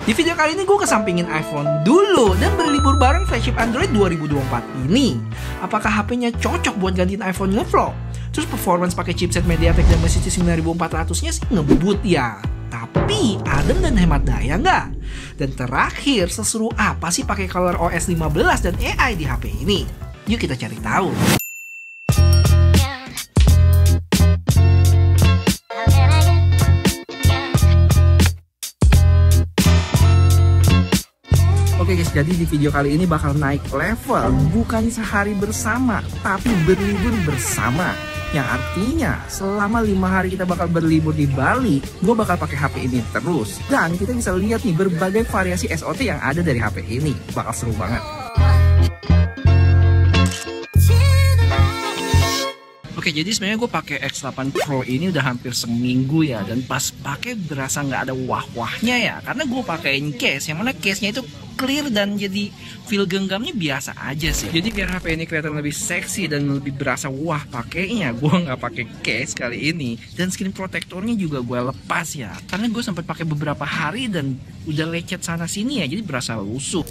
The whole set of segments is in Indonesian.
Di video kali ini gue kesampingin iPhone dulu dan berlibur bareng flagship Android 2024 ini. Apakah HP-nya cocok buat gantiin iPhone ngevlog? Terus performance pakai chipset MediaTek Dimensity 9400-nya sih ngebut ya. Tapi adem dan hemat daya nggak? Dan terakhir, seseru apa sih pakai ColorOS 15 dan AI di HP ini? Yuk kita cari tahu. Oke guys, jadi di video kali ini bakal naik level, bukan sehari bersama, tapi berlibur bersama. Yang artinya selama 5 hari kita bakal berlibur di Bali, gue bakal pakai HP ini terus. Dan kita bisa lihat nih berbagai variasi SOT yang ada dari HP ini. Bakal seru banget. Oke, jadi sebenarnya gue pakai X8 Pro ini udah hampir seminggu ya. Dan pas pakai berasa nggak ada wah-wahnya ya. Karena gue pakein case, yang mana case-nya itu clear dan jadi feel genggamnya biasa aja sih. Jadi biar HP ini kelihatan lebih seksi dan lebih berasa wah pakainya, gue nggak pakai case kali ini. Dan screen protectornya juga gue lepas ya. Karena gue sempat pakai beberapa hari dan udah lecet sana sini ya, jadi berasa lusuh.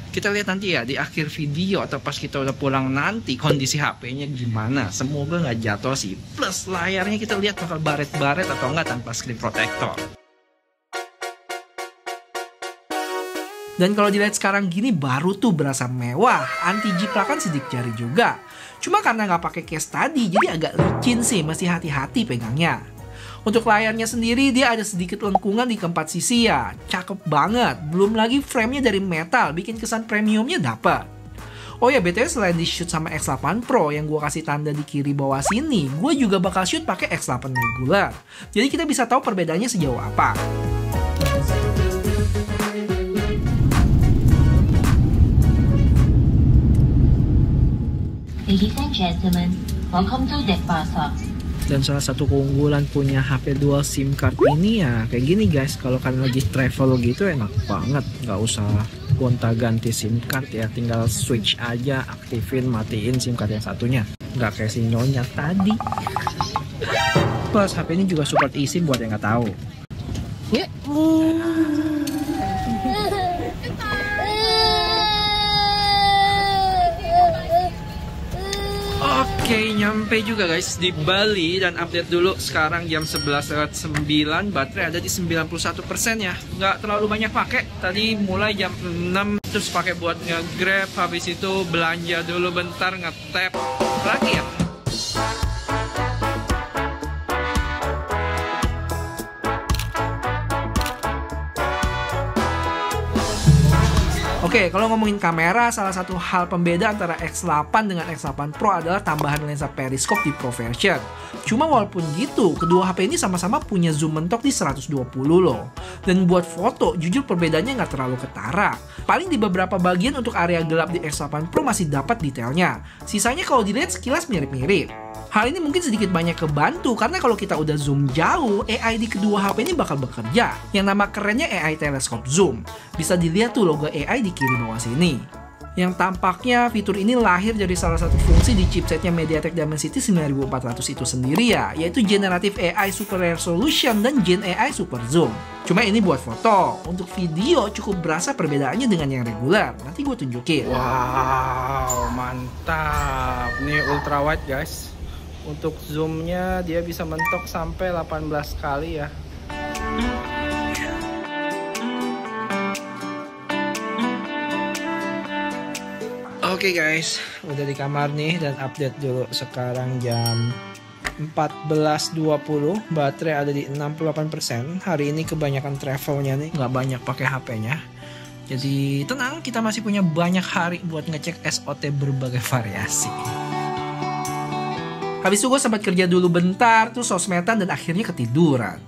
Kita lihat nanti ya di akhir video atau pas kita udah pulang nanti kondisi HP-nya gimana. Semoga nggak jatuh sih. Plus layarnya kita lihat bakal baret-baret atau enggak tanpa screen protector. Dan kalau dilihat sekarang gini baru tuh berasa mewah. Anti-jiplakan sidik jari juga. Cuma karena nggak pakai case tadi jadi agak licin sih. Mesti hati-hati pegangnya. Untuk layarnya sendiri dia ada sedikit lengkungan di keempat sisi ya. Cakep banget. Belum lagi framenya dari metal. Bikin kesan premiumnya dapet. Oh ya BTW selain di shoot sama X8 Pro yang gue kasih tanda di kiri bawah sini, gue juga bakal shoot pakai X8 regular. Jadi kita bisa tahu perbedaannya sejauh apa. Ladies and gentlemen, welcome to Denpasar. Dan salah satu keunggulan punya HP dual SIM card ini ya kayak gini guys, kalau kalian lagi travel gitu enak banget, nggak usah gonta-ganti SIM card ya, tinggal switch aja, aktifin, matiin SIM card yang satunya, nggak kayak si nyonya tadi. Plus HP ini juga support eSIM buat yang nggak tahu. Ya. Oke, nyampe juga guys di Bali dan update dulu sekarang jam 11.09, baterai ada di 91% ya. Nggak terlalu banyak pakai. Tadi mulai jam 6 terus pakai buat nge-grab, habis itu belanja dulu bentar, nge-tap lagi ya. Oke, kalau ngomongin kamera, salah satu hal pembeda antara X8 dengan X8 Pro adalah tambahan lensa periskop di Pro version. Cuma walaupun gitu, kedua HP ini sama-sama punya zoom mentok di 120 loh. Dan buat foto, jujur perbedaannya nggak terlalu ketara. Paling di beberapa bagian untuk area gelap di X8 Pro masih dapat detailnya. Sisanya kalau dilihat sekilas mirip-mirip. Hal ini mungkin sedikit banyak kebantu karena kalau kita udah zoom jauh, AI di kedua HP ini bakal bekerja. Yang nama kerennya AI Telescope Zoom. Bisa dilihat tuh logo AI di kiri bawah sini. Yang tampaknya fitur ini lahir dari salah satu fungsi di chipsetnya MediaTek Dimensity 9400 itu sendiri ya, yaitu Generative AI Super Resolution dan Gen AI Super Zoom. Cuma ini buat foto, untuk video cukup berasa perbedaannya dengan yang regular. Nanti gue tunjukin. Wow, mantap. Ini ultra wide guys. Untuk zoomnya dia bisa mentok sampai 18 kali ya. Oke guys, udah di kamar nih dan update dulu. Sekarang jam 14.20, baterai ada di 68%. Hari ini kebanyakan travelnya nih, nggak banyak pakai HP-nya. Jadi tenang, kita masih punya banyak hari buat ngecek SOT berbagai variasi. Habis itu gue sempat kerja dulu bentar, terus sosmedan dan akhirnya ketiduran.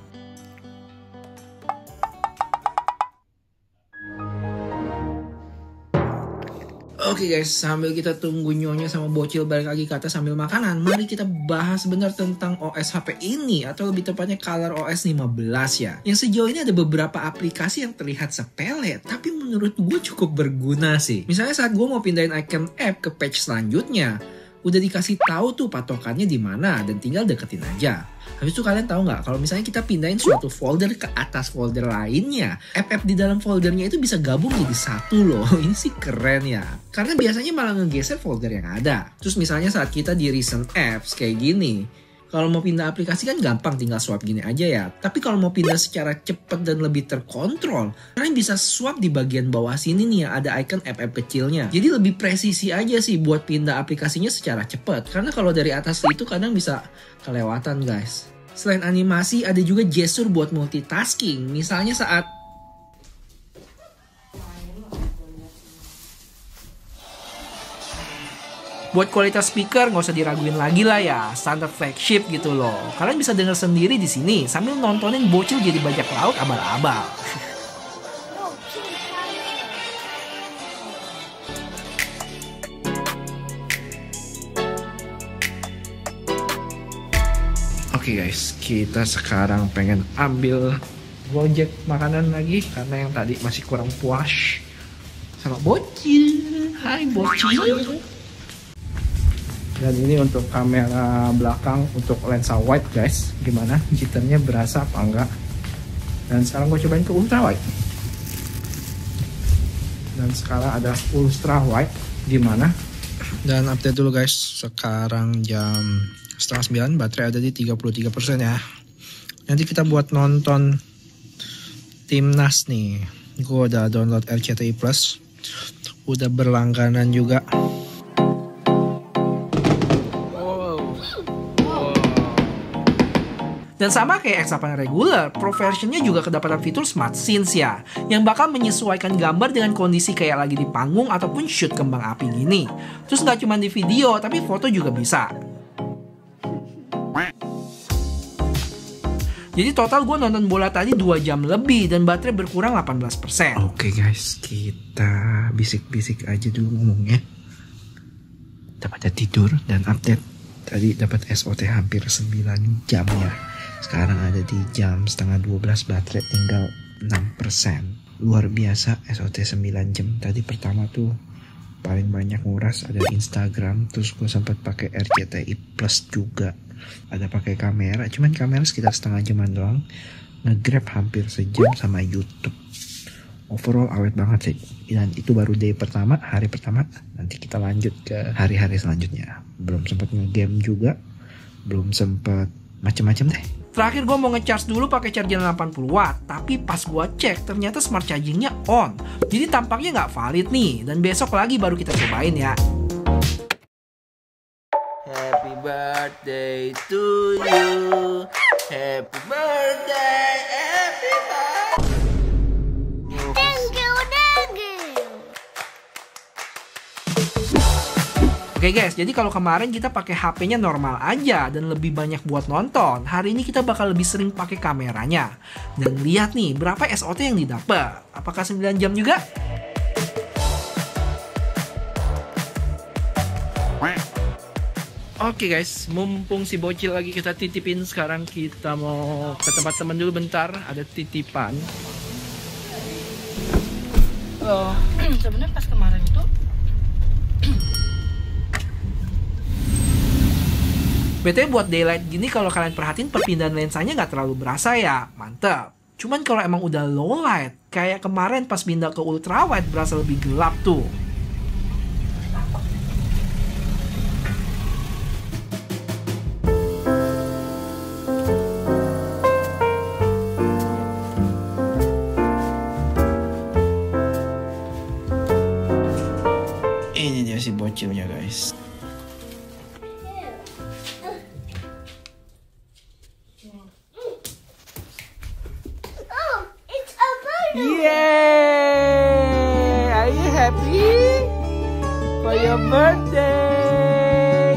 Oke guys, sambil kita tunggu nyonya sama bocil balik lagi ke atas sambil makanan, mari kita bahas sebentar tentang OS HP ini, atau lebih tepatnya ColorOS 15 ya. Yang sejauh ini ada beberapa aplikasi yang terlihat sepele, tapi menurut gue cukup berguna sih. Misalnya saat gue mau pindahin icon app ke page selanjutnya, Udah dikasih tahu tuh patokannya di mana dan tinggal deketin aja. Habis itu kalian tahu nggak kalau misalnya kita pindahin suatu folder ke atas folder lainnya, app-app di dalam foldernya itu bisa gabung jadi satu loh. Ini sih keren ya. Karena biasanya malah ngegeser folder yang ada. Terus misalnya saat kita di recent apps kayak gini, kalau mau pindah aplikasi kan gampang, tinggal swap gini aja ya. Tapi kalau mau pindah secara cepat dan lebih terkontrol, kalian bisa swap di bagian bawah sini nih ya, ada icon app-app kecilnya. Jadi lebih presisi aja sih buat pindah aplikasinya secara cepat. Karena kalau dari atas itu kadang bisa kelewatan guys. Selain animasi, ada juga gesture buat multitasking. Misalnya saat buat kualitas speaker nggak usah diraguin lagi lah ya, standar flagship gitu loh. Kalian bisa denger sendiri di sini sambil nontonin bocil jadi bajak laut abal-abal. Oke guys, kita sekarang pengen ambil Gojek makanan lagi karena yang tadi masih kurang puas sama bocil. Hai bocil. Dan ini untuk kamera belakang untuk lensa wide guys. Gimana? Jitternya berasa apa enggak? Dan sekarang gue cobain ke ultra wide. Dan sekarang ada ultra wide. Gimana? Dan update dulu guys. Sekarang jam 8:30, baterai ada di 33% ya. Nanti kita buat nonton Timnas nih. Gue udah download RCTI Plus. Udah berlangganan juga. Dan sama kayak X8 regular, Pro versionnya juga kedapatan fitur Smart Scenes ya, yang bakal menyesuaikan gambar dengan kondisi kayak lagi di panggung ataupun shoot kembang api gini. Terus nggak cuma di video, tapi foto juga bisa. Jadi total gue nonton bola tadi 2 jam lebih dan baterai berkurang 18%. Oke guys, kita bisik-bisik aja dulu ngomongnya. Udah pada tidur dan update. Tadi dapat SOT hampir 9 jam ya. Sekarang ada di jam 11:30, baterai tinggal 6%. Luar biasa SOT 9 jam. Tadi pertama tuh paling banyak nguras ada Instagram. Terus gue sempat pakai RCTI Plus juga. Ada pakai kamera. Cuman kamera sekitar setengah jaman doang. Nge-grab hampir sejam sama YouTube. Overall awet banget sih. Dan itu baru day pertama, hari pertama. Nanti kita lanjut ke hari-hari selanjutnya. Belum sempat nge-game juga. Belum sempat macem-macem deh. Terakhir gue mau nge-charge dulu pakai charger 80 watt, tapi pas gue cek ternyata smart chargingnya on. Jadi tampaknya nggak valid nih, dan besok lagi baru kita cobain ya. Happy birthday to you, happy birthday everybody. Oke guys, jadi kalau kemarin kita pakai HP-nya normal aja dan lebih banyak buat nonton, hari ini kita bakal lebih sering pakai kameranya. Dan lihat nih, berapa SOT yang didapat. Apakah 9 jam juga? Oke guys, mumpung si bocil lagi kita titipin, sekarang kita mau ke tempat teman dulu bentar, ada titipan. Loh, sebenarnya pas kemarin itu BTW buat daylight gini kalau kalian perhatiin perpindahan lensanya nggak terlalu berasa ya, mantep. Cuman kalau emang udah low light, kayak kemarin pas pindah ke ultra wide berasa lebih gelap tuh. Ini dia si bocilnya guys. Yay! Are you happy for your birthday?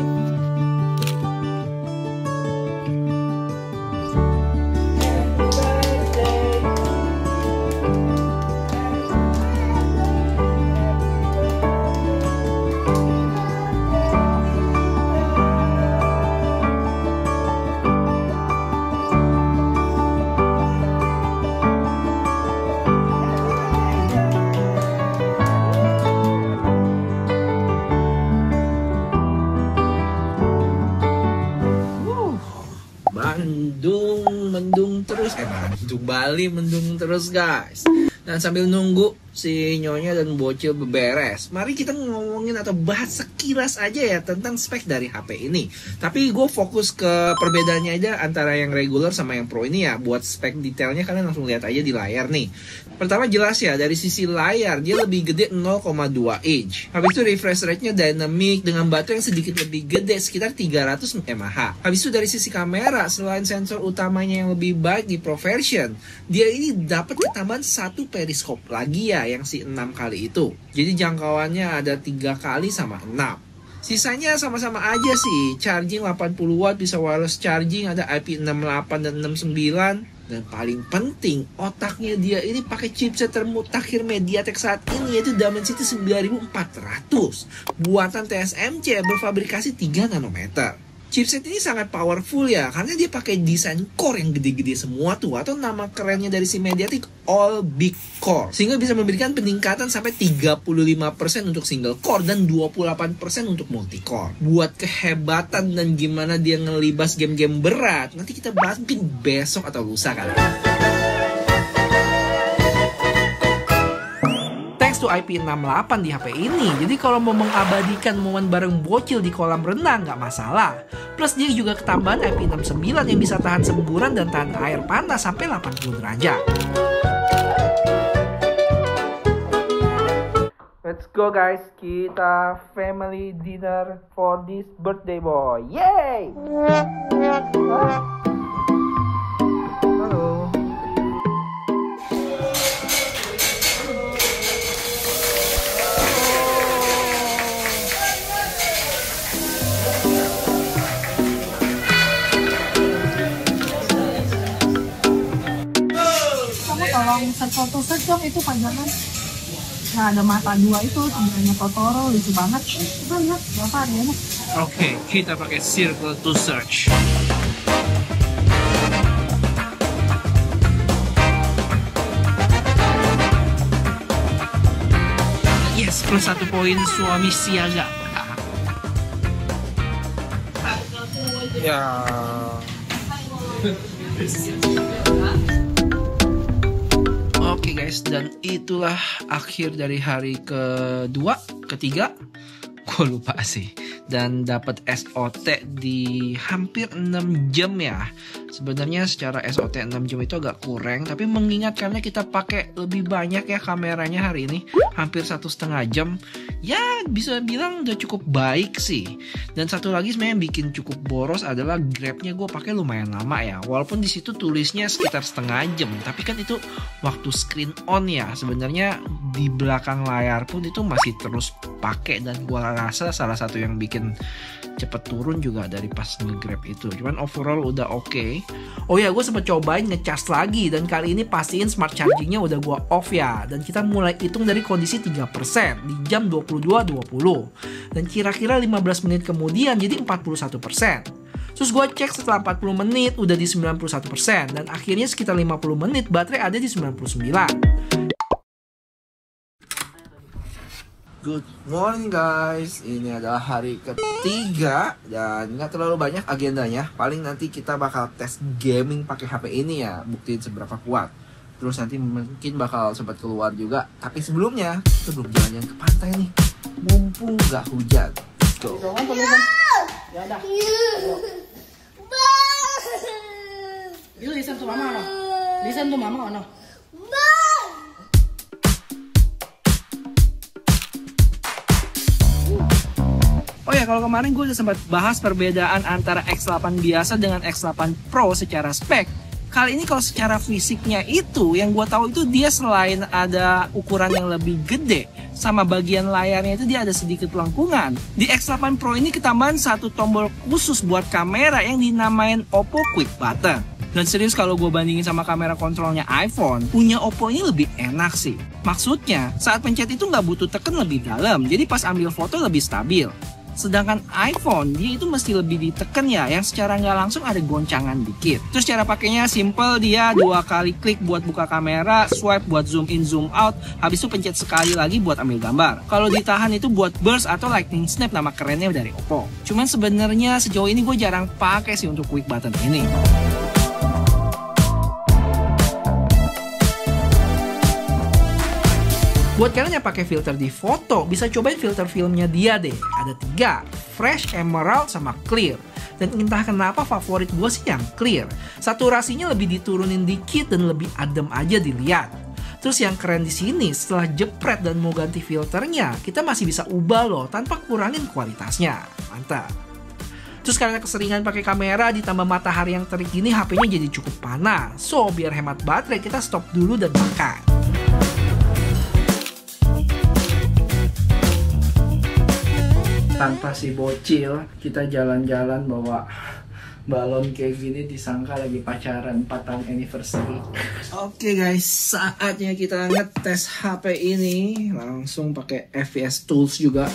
Family mendung terus guys. Dan sambil nunggu si Nyonya dan Bocil beberes, mari kita ngomongin atau bahas sekilas aja ya tentang spek dari HP ini. Tapi gue fokus ke perbedaannya aja antara yang regular sama yang Pro ini ya. Buat spek detailnya kalian langsung lihat aja di layar nih. Pertama jelas ya, dari sisi layar dia lebih gede 0,2 inch. Habis itu refresh rate-nya dynamic dengan baterai yang sedikit lebih gede sekitar 300 mAh. Habis itu dari sisi kamera, selain sensor utamanya yang lebih baik di Pro version, dia ini dapat ketambahan satu periskop lagi ya, yang si 6 kali itu. Jadi jangkauannya ada 3 kali sama 6. Sisanya sama-sama aja sih. Charging 80 watt, bisa wireless charging, ada IP68 dan 69. Dan paling penting, otaknya dia ini pakai chipset termutakhir MediaTek saat ini, yaitu Dimensity 9400 buatan TSMC berfabrikasi 3 nanometer. Chipset ini sangat powerful ya, karena dia pakai desain core yang gede-gede semua tuh, atau nama kerennya dari si MediaTek All Big Core, sehingga bisa memberikan peningkatan sampai 35% untuk single core dan 28% untuk multi core. Buat kehebatan dan gimana dia ngelibas game-game berat, nanti kita bahas mungkin besok atau lusa kali. Itu IP68 di HP ini, jadi kalau mau mengabadikan momen bareng Bocil di kolam renang nggak masalah. Plus dia juga ketambahan IP69 yang bisa tahan semburan dan tahan air panas sampai 80 derajat. Let's go guys, kita family dinner for this birthday boy. Yay! Halo. Tolong foto search dong itu panjangan. Nah ada mata dua itu sebenarnya Totoro, lucu banget. Coba lihat berapa harganya. Oke, kita pakai circle to search. Yes, plus 1 poin suami siaga. Ya. Oke guys, dan itulah akhir dari hari kedua, ketiga, gue lupa sih. Dan dapat SOT di hampir 6 jam ya. Sebenarnya secara SOT 6 jam itu agak kurang, tapi mengingat karena kita pakai lebih banyak ya kameranya hari ini, hampir 1,5 jam, ya bisa bilang udah cukup baik sih. Dan satu lagi sebenarnya yang bikin cukup boros adalah grabnya gue pakai lumayan lama ya. Walaupun di situ tulisnya sekitar setengah jam, tapi kan itu waktu screen on ya. Sebenarnya di belakang layar pun itu masih terus pakai, dan gue rasa salah satu yang bikin cepet turun juga dari pas nge-grab itu. Cuman overall udah oke. Oh ya, gue sempet cobain ngecas lagi, dan kali ini pastiin smart chargingnya udah gue off ya. Dan kita mulai hitung dari kondisi 3% di jam 22.20. Dan kira-kira 15 menit kemudian jadi 41%. Terus gue cek setelah 40 menit udah di 91%. Dan akhirnya sekitar 50 menit baterai ada di 99%. Good morning guys, ini adalah hari ketiga dan nggak terlalu banyak agendanya. Paling nanti kita bakal tes gaming pakai HP ini ya, buktiin seberapa kuat. Terus nanti mungkin bakal sempat keluar juga. Tapi sebelumnya kita belum jalan-jalan ke pantai nih, mumpung nggak hujan. Let's go. Ya udah. You listen to mama no? Listen to mama no? Oh ya, kalau kemarin gue udah sempat bahas perbedaan antara X8 biasa dengan X8 Pro secara spek. Kali ini kalau secara fisiknya itu, yang gue tahu itu dia selain ada ukuran yang lebih gede, sama bagian layarnya itu dia ada sedikit lengkungan. Di X8 Pro ini ketambahan satu tombol khusus buat kamera yang dinamain Oppo Quick Button. Dan serius kalau gue bandingin sama kamera kontrolnya iPhone, punya Oppo ini lebih enak sih. Maksudnya, saat pencet itu nggak butuh tekan lebih dalam, jadi pas ambil foto lebih stabil. Sedangkan iPhone, dia itu mesti lebih ditekan ya, yang secara nggak langsung ada goncangan dikit. Terus cara pakainya simple, dia 2 kali klik buat buka kamera, swipe buat zoom in, zoom out, habis itu pencet sekali lagi buat ambil gambar. Kalau ditahan itu buat burst atau lightning snap, nama kerennya dari Oppo. Cuman sebenarnya sejauh ini gue jarang pakai sih untuk quick button ini. Buat kalian yang pakai filter di foto, bisa cobain filter filmnya dia deh. Ada 3, Fresh, Emerald, sama Clear. Dan entah kenapa favorit gue sih yang Clear. Saturasinya lebih diturunin dikit dan lebih adem aja dilihat. Terus yang keren di sini, setelah jepret dan mau ganti filternya, kita masih bisa ubah loh tanpa kurangin kualitasnya. Mantap. Terus karena keseringan pakai kamera ditambah matahari yang terik gini, HP-nya jadi cukup panas. So, biar hemat baterai, kita stop dulu dan makan. Tanpa si bocil, kita jalan-jalan bawa balon kayak gini, disangka lagi pacaran 4 tahun anniversary. Oke guys, saatnya kita ngetes HP ini. Langsung pakai FPS Tools juga.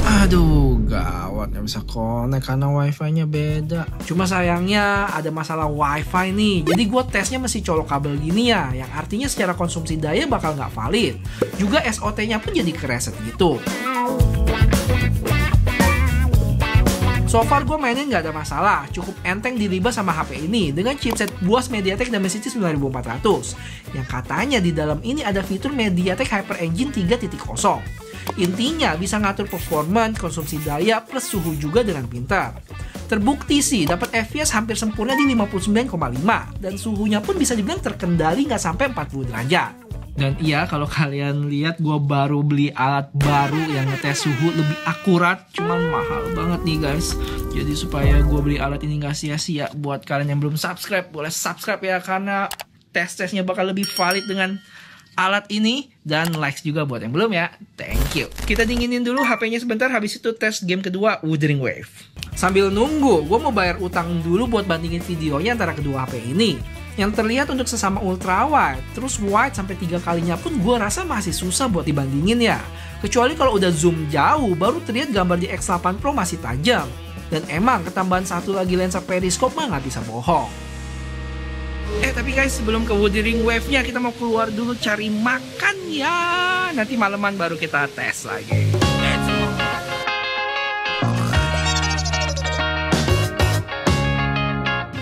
Aduh, gawat, nggak bisa connect karena wifi-nya beda. Cuma sayangnya ada masalah wifi nih. Jadi gue tesnya mesti colok kabel gini ya, yang artinya secara konsumsi daya bakal nggak valid. Juga SOT-nya pun jadi kereset gitu. So far gue mainin nggak ada masalah, cukup enteng diribah sama HP ini dengan chipset buas MediaTek Dimensity 9400 yang katanya di dalam ini ada fitur MediaTek Hyper Engine 3.0. Intinya bisa ngatur performance, konsumsi daya, plus suhu juga dengan pintar. Terbukti sih dapat FPS hampir sempurna di 59,5 dan suhunya pun bisa dibilang terkendali nggak sampai 40 derajat. Dan iya, kalau kalian lihat gue baru beli alat baru yang ngetes suhu lebih akurat, cuman mahal banget nih guys. Jadi supaya gue beli alat ini gak sia-sia, buat kalian yang belum subscribe, boleh subscribe ya, karena tes-tesnya bakal lebih valid dengan alat ini. Dan likes juga buat yang belum ya. Thank you. Kita dinginin dulu HP-nya sebentar, habis itu tes game kedua, Wuthering Wave. Sambil nunggu, gue mau bayar utang dulu buat bandingin videonya antara kedua HP ini. Yang terlihat untuk sesama ultra wide, terus wide sampai 3 kalinya pun gue rasa masih susah buat dibandingin ya. Kecuali kalau udah zoom jauh, baru terlihat gambar di X8 Pro masih tajam. Dan emang ketambahan satu lagi lensa periskop mah nggak bisa bohong. Tapi guys, sebelum ke Wuthering Wave-nya, kita mau keluar dulu cari makan ya. Nanti maleman baru kita tes lagi. Let's go.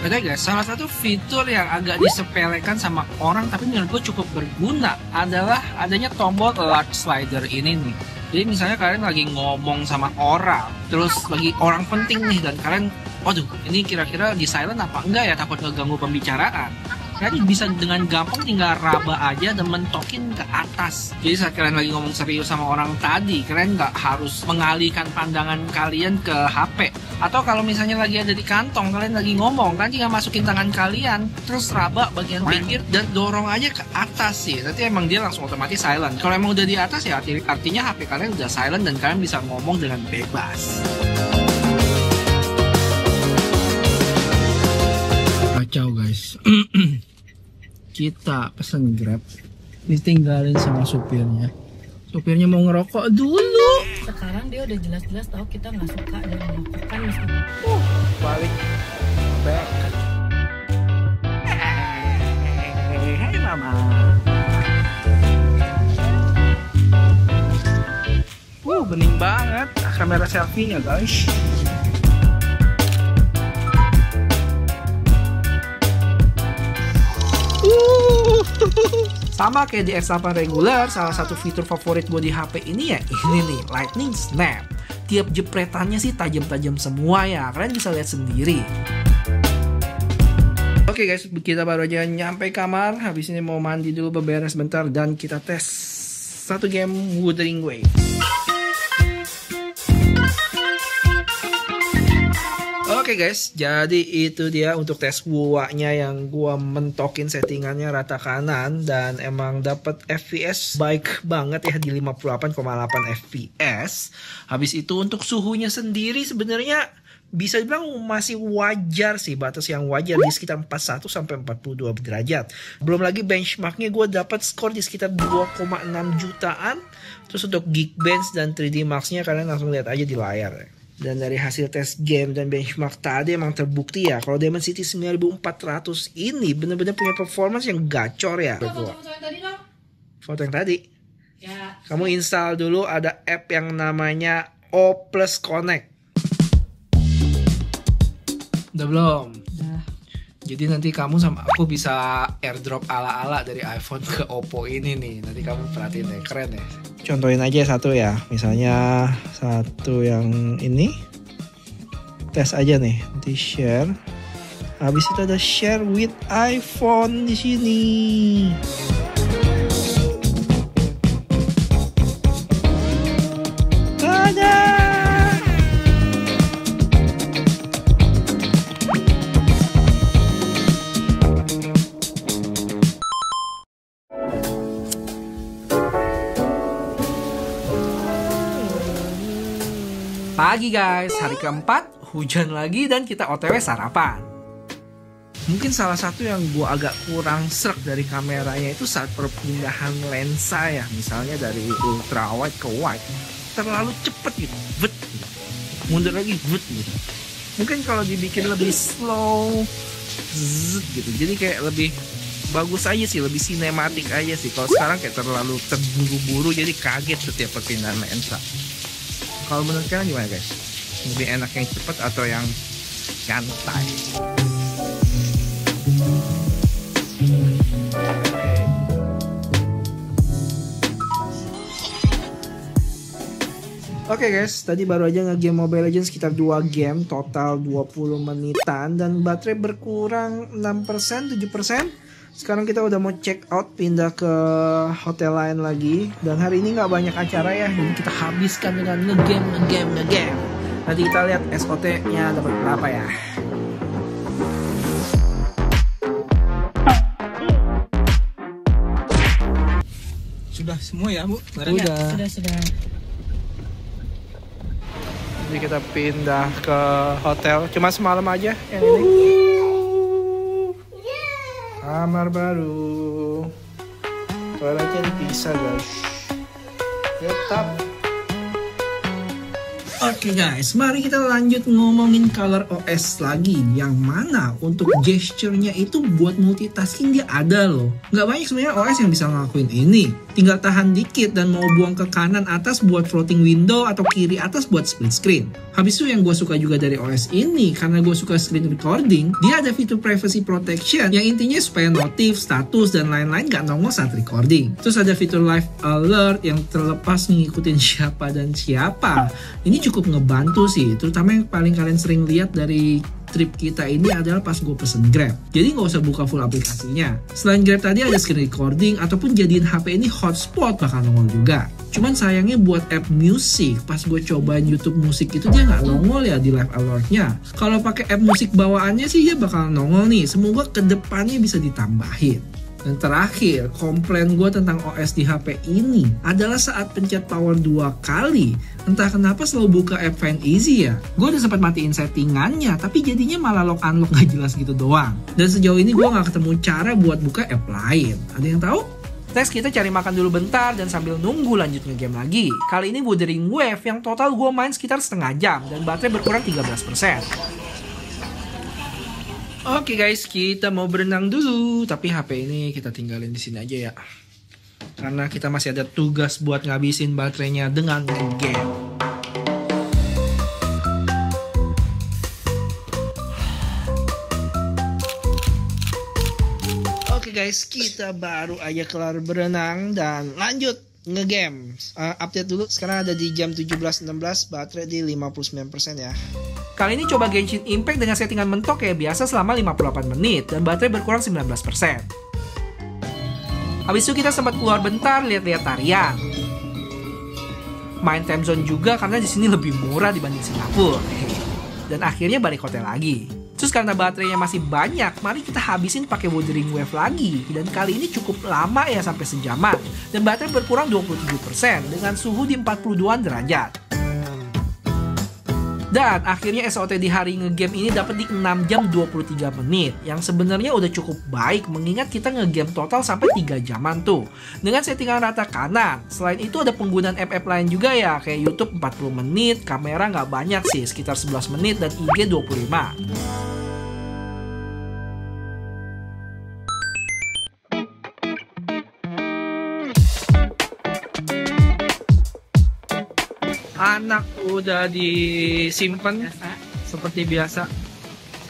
Oke guys, salah satu fitur yang agak disepelekan sama orang tapi menurut gue cukup berguna adalah adanya tombol large slider ini nih. Jadi misalnya kalian lagi ngomong sama orang, terus lagi orang penting nih, dan kalian, waduh ini kira-kira di silent apa enggak ya, takut ngeganggu pembicaraan. Kalian bisa dengan gampang tinggal raba aja dan mentokin ke atas. Jadi saat kalian lagi ngomong serius sama orang tadi, kalian nggak harus mengalihkan pandangan kalian ke HP. Atau kalau misalnya lagi ada di kantong, kalian lagi ngomong, kan tinggal masukin tangan kalian, terus raba bagian pinggir dan dorong aja ke atas sih. Nanti emang dia langsung otomatis silent. Kalau emang udah di atas ya artinya HP kalian udah silent dan kalian bisa ngomong dengan bebas. Kacau guys. Kita pesen Grab, ditinggalin sama supirnya. Supirnya mau ngerokok dulu. Sekarang dia udah jelas-jelas tahu kita nggak suka dan melakukan meskipun. Balik back. Hey mama. Bening banget kamera selfie-nya guys. Sama kayak di X8 regular, salah satu fitur favorit gue di HP ini ya ini nih, Lightning Snap. Tiap jepretannya sih tajam-tajam semua ya, kalian bisa lihat sendiri. Oke guys, kita baru aja nyampe kamar, habis ini mau mandi dulu, beberes bentar, dan kita tes satu game Wuthering Wave. Oke guys, jadi itu dia untuk tes WUA-nya yang gua mentokin settingannya rata kanan dan emang dapat FPS baik banget ya di 58,8 FPS. Habis itu untuk suhunya sendiri sebenarnya bisa dibilang masih wajar sih, batas yang wajar di sekitar 41 sampai 42 derajat. Belum lagi benchmarknya gue dapat skor di sekitar 2,6 jutaan. Terus untuk Geekbench dan 3D Max-nya kalian langsung lihat aja di layar ya. Dan dari hasil tes game dan benchmark tadi emang terbukti ya kalau Dimensity 9400 ini bener-bener punya performance yang gacor ya. Foto yang tadi dong. Foto yang tadi. Ya. Kamu install dulu, ada app yang namanya O+ Connect. Udah belum? Udah. Jadi nanti kamu sama aku bisa airdrop ala-ala dari iPhone ke Oppo ini nih. Nanti kamu perhatiin deh, keren ya. Contohin aja satu ya. Misalnya satu yang ini. Tes aja nih, nanti share. Habis itu ada share with iPhone di sini. Ada. Pagi guys, hari keempat, hujan lagi dan kita OTW sarapan. Mungkin salah satu yang gue agak kurang srek dari kameranya itu saat perpindahan lensa ya. Misalnya dari ultra wide ke wide, terlalu cepet gitu, gitu. Mundur lagi, gitu. Mungkin kalau dibikin lebih slow, gitu. Jadi kayak lebih bagus aja sih, lebih sinematik aja sih. Kalau sekarang kayak terlalu terburu-buru, jadi kaget setiap perpindahan lensa. Kalau menurut kalian gimana guys? Lebih enak yang cepat atau yang santai? Oke guys, tadi baru aja nge-game Mobile Legends sekitar 2 game, total 20 menitan dan baterai berkurang 6%, 7%. Sekarang kita udah mau check out, pindah ke hotel lain lagi. Dan hari ini nggak banyak acara ya, jadi kita habiskan dengan nge-game. Nanti kita lihat SOT-nya dapat berapa ya. Sudah semua ya Bu? Barangnya? Sudah. Jadi kita pindah ke hotel, cuma semalam aja yang ini. Kamar baru. Toiletnya dipisah guys. Tetap. Oke guys, mari kita lanjut ngomongin Color OS lagi. Yang mana untuk gesture-nya itu buat multitasking dia ada loh. Nggak banyak sebenarnya OS yang bisa ngelakuin ini. Tinggal tahan dikit dan mau buang ke kanan atas buat floating window atau kiri atas buat split screen. Habis itu yang gue suka juga dari OS ini, karena gue suka screen recording, dia ada fitur privacy protection yang intinya supaya notif, status, dan lain-lain gak nongol saat recording. Terus ada fitur live alert yang terlepas ngikutin siapa dan siapa. Ini cukup ngebantu sih, terutama yang paling kalian sering lihat dari trip kita ini adalah pas gue pesen Grab. Jadi nggak usah buka full aplikasinya. Selain Grab tadi ada screen recording ataupun jadiin HP ini hotspot bakal nongol juga. Cuman sayangnya buat app musik, pas gue cobain YouTube musik itu dia nggak nongol ya di live alertnya. Kalau pakai app musik bawaannya sih dia bakal nongol nih. Semoga kedepannya bisa ditambahin. Dan terakhir, komplain gue tentang OS di HP ini adalah saat pencet power 2 kali. Entah kenapa selalu buka app Find Easy ya. Gue udah sempat matiin settingannya, tapi jadinya malah lock unlock gak jelas gitu doang. Dan sejauh ini gue gak ketemu cara buat buka app lain. Ada yang tahu? Next kita cari makan dulu bentar dan sambil nunggu lanjut nge-game lagi. Kali ini Wuthering Wave yang total gue main sekitar setengah jam dan baterai berkurang 13%. Oke guys, kita mau berenang dulu, tapi HP ini kita tinggalin di sini aja ya. Karena kita masih ada tugas buat ngabisin baterainya dengan game. Oke guys, kita baru aja kelar berenang dan lanjut nge-game. Update dulu, sekarang ada di jam 17.16, baterai di 59% ya. Kali ini coba Genshin Impact dengan settingan mentok kayak biasa selama 58 menit dan baterai berkurang 19%. Habis itu kita sempat keluar bentar lihat-lihat tarian. Main time zone juga karena di sini lebih murah dibanding Singapura. Dan akhirnya balik hotel lagi. Terus karena baterainya masih banyak, mari kita habisin pakai Wuthering Wave lagi. Dan kali ini cukup lama ya, sampai sejaman. Dan baterai berkurang 27% dengan suhu di 42-an derajat. Dan akhirnya SOT di hari ngegame ini dapat di 6 jam 23 menit. Yang sebenarnya udah cukup baik mengingat kita ngegame total sampai 3 jaman tuh. Dengan settingan rata kanan. Selain itu ada penggunaan app-app lain juga ya. Kayak YouTube 40 menit, kamera nggak banyak sih, sekitar 11 menit dan IG 25. Anak udah disimpan seperti biasa.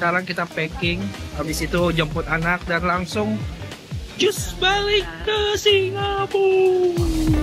sekarang kita packing, habis itu jemput anak dan langsung just balik ke Singapura.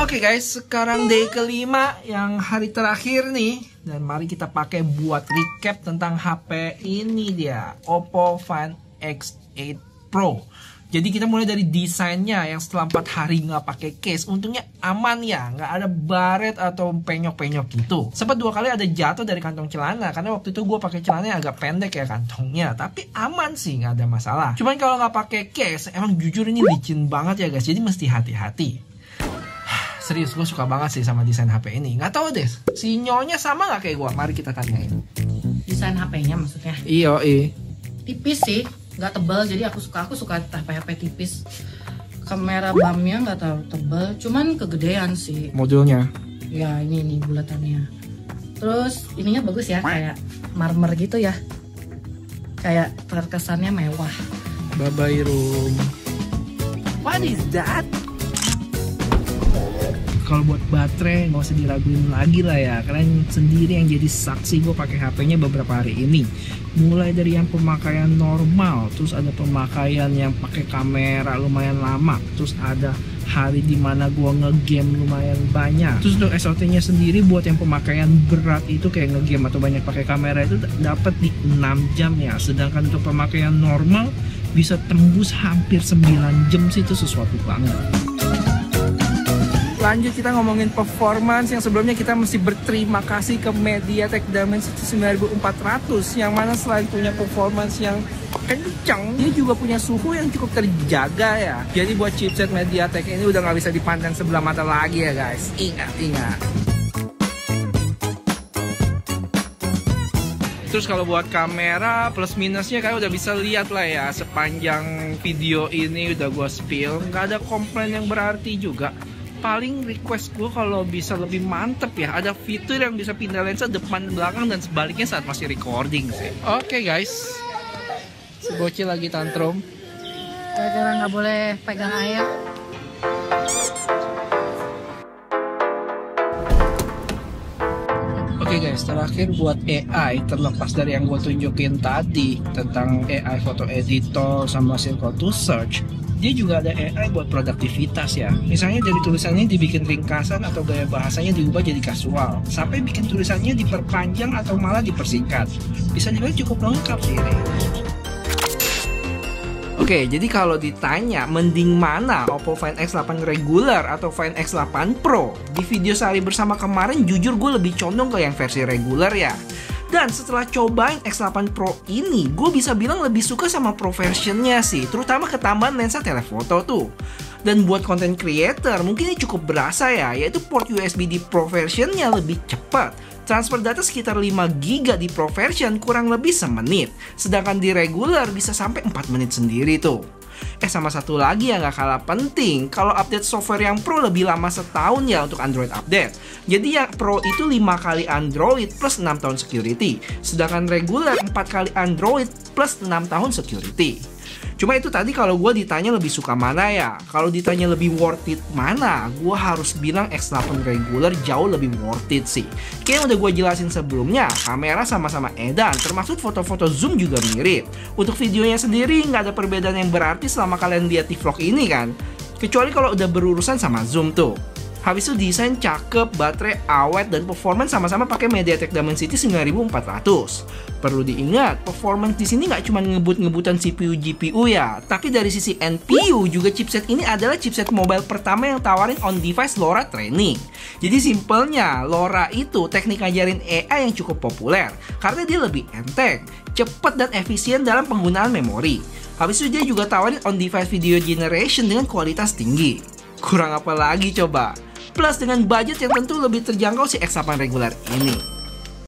Oke guys, sekarang day kelima yang hari terakhir nih. Dan mari kita pakai buat recap tentang HP ini dia, Oppo Find X8 Pro. Jadi kita mulai dari desainnya yang setelah 4 hari nggak pakai case, untungnya aman ya, nggak ada baret atau penyok-penyok gitu. Sempat 2 kali ada jatuh dari kantong celana, karena waktu itu gue pakai celananya agak pendek ya kantongnya. Tapi aman sih, nggak ada masalah. Cuman kalau nggak pakai case, emang jujur ini licin banget ya guys, jadi mesti hati-hati. Serius, gue suka banget sih sama desain HP ini. Nggak tahu deh, si nyonya sama nggak kayak gue? Mari kita tanyain. Desain HP-nya maksudnya? Iya, Tipis sih, nggak tebal. Jadi aku suka HP tipis. Kamera BAM-nya nggak terlalu tebal, cuman kegedean sih. Modulnya? Ya ini nih bulatannya. Terus ininya bagus ya, kayak marmer gitu ya. Kayak terkesannya mewah. Bye-bye room. What is that? Kalau buat baterai nggak usah diraguin lagi lah ya, kalian sendiri yang jadi saksi gue pakai HP-nya beberapa hari ini. Mulai dari yang pemakaian normal, terus ada pemakaian yang pakai kamera lumayan lama, terus ada hari dimana gue ngegame lumayan banyak. Terus untuk SOT-nya sendiri buat yang pemakaian berat itu kayak ngegame atau banyak pakai kamera itu dapat di 6 jam ya. Sedangkan untuk pemakaian normal bisa tembus hampir 9 jam sih, itu sesuatu banget. Lanjut kita ngomongin performance, yang sebelumnya kita mesti berterima kasih ke MediaTek Dimensity 9400 yang mana selain punya performance yang kencang, dia juga punya suhu yang cukup terjaga ya. Jadi buat chipset MediaTek ini udah nggak bisa dipandang sebelah mata lagi ya guys. Ingat. Terus kalau buat kamera plus minusnya kalian udah bisa lihat lah ya, sepanjang video ini udah gue spill, nggak ada komplain yang berarti juga. Paling request gue kalau bisa lebih mantep ya, ada fitur yang bisa pindah lensa depan belakang dan sebaliknya saat masih recording sih. Oke guys, si bocil lagi tantrum. Gara-gara nggak boleh pegang air. Oke guys, terakhir buat AI, terlepas dari yang gue tunjukin tadi tentang AI foto editor sama circle to search, dia juga ada AI buat produktivitas ya. Misalnya dari tulisannya dibikin ringkasan atau gaya bahasanya diubah jadi kasual, sampai bikin tulisannya diperpanjang atau malah dipersingkat. Bisa dibilang cukup lengkap sih ini. Oke, jadi kalau ditanya mending mana Oppo Find X8 regular atau Find X8 Pro, di video sehari bersama kemarin jujur gue lebih condong ke yang versi regular ya. Dan setelah cobain X8 Pro ini, gue bisa bilang lebih suka sama Pro versionnya sih, terutama ketambahan lensa telefoto tuh. Dan buat content creator mungkin ini cukup berasa ya, yaitu port USB di Pro versionnya lebih cepat. Transfer data sekitar 5 GB di Pro version kurang lebih semenit, sedangkan di regular bisa sampai 4 menit sendiri tuh. Sama satu lagi yang gak kalah penting, kalau update software yang Pro lebih lama setahun ya untuk Android update. Jadi yang Pro itu 5 kali Android plus 6 tahun security, sedangkan regular 4 kali Android plus 6 tahun security. Cuma itu tadi kalau gue ditanya lebih suka mana ya. Kalau ditanya lebih worth it mana, gue harus bilang X8 regular jauh lebih worth it sih. Kayak yang udah gue jelasin sebelumnya, kamera sama-sama edan, termasuk foto-foto zoom juga mirip. Untuk videonya sendiri nggak ada perbedaan yang berarti selama kalian lihat di vlog ini kan. Kecuali kalau udah berurusan sama zoom tuh. Habis itu desain cakep, baterai awet, dan performance sama-sama pakai MediaTek Dimensity 9400. Perlu diingat, performance di sini nggak cuma ngebut-ngebutan CPU GPU ya, tapi dari sisi NPU juga chipset ini adalah chipset mobile pertama yang tawarin on-device LoRa training. Jadi simpelnya, LoRa itu teknik ngajarin AI yang cukup populer karena dia lebih enteng, cepat dan efisien dalam penggunaan memori. Habis itu dia juga tawarin on-device video generation dengan kualitas tinggi. Kurang apa lagi coba? Plus dengan budget yang tentu lebih terjangkau si X8 regular ini.